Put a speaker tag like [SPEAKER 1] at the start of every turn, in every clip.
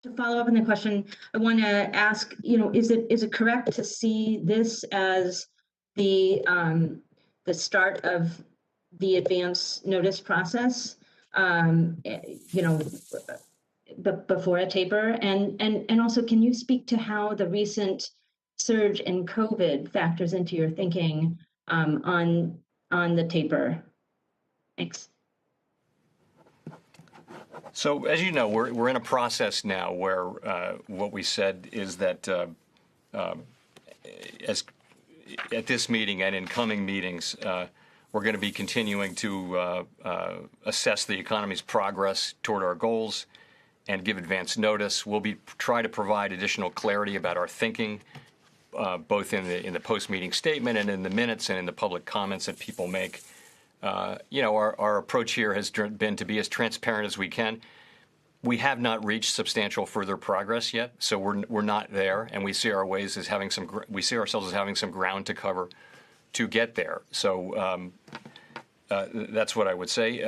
[SPEAKER 1] To follow up on the question, I want to ask, is it correct to see this as the start of the advance notice process? You know, before a taper, and also, can you speak to how the recent surge in COVID factors into your thinking on the taper? Thanks.
[SPEAKER 2] So, as you know, we're in a process now where what we said is that as at this meeting and in coming meetings, we're going to be continuing to assess the economy's progress toward our goals and give advance notice. We'll be try to provide additional clarity about our thinking, both in the post-meeting statement and in the minutes and in the public comments that people make. Our approach here has been to be as transparent as we can. We have not reached substantial further progress yet, so we're not there, and we see ourselves as having some ground to cover to get there. So that's what I would say.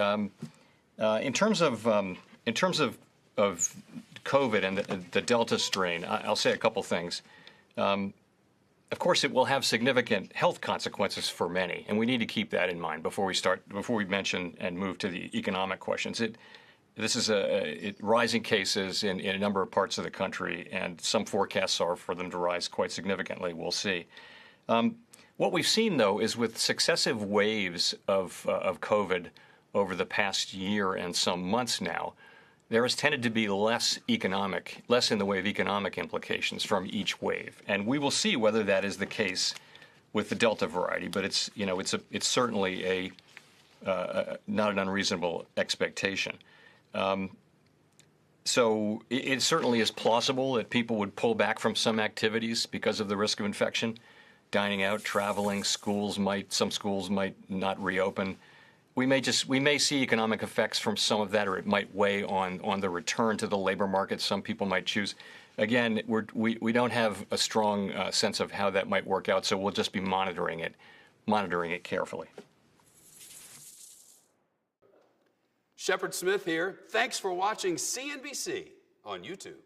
[SPEAKER 2] In terms of COVID and the Delta strain, I'll say a couple things. Of course, it will have significant health consequences for many, and we need to keep that in mind before we mention and move to the economic questions. This is rising cases in a number of parts of the country, and some forecasts are for them to rise quite significantly. We'll see. What we've seen, though, is with successive waves of COVID over the past year and some months now, there has tended to be less in the way of economic implications from each wave, and we will see whether that is the case with the Delta variety. But it's certainly not an unreasonable expectation. So it certainly is plausible that people would pull back from some activities because of the risk of infection, dining out, traveling. Some schools might not reopen. We may see economic effects from some of that, or it might weigh on the return to the labor market. Some people might choose. Again, we don't have a strong sense of how that might work out, so we'll just be monitoring it carefully.
[SPEAKER 3] Shepard Smith here. Thanks for watching CNBC on YouTube.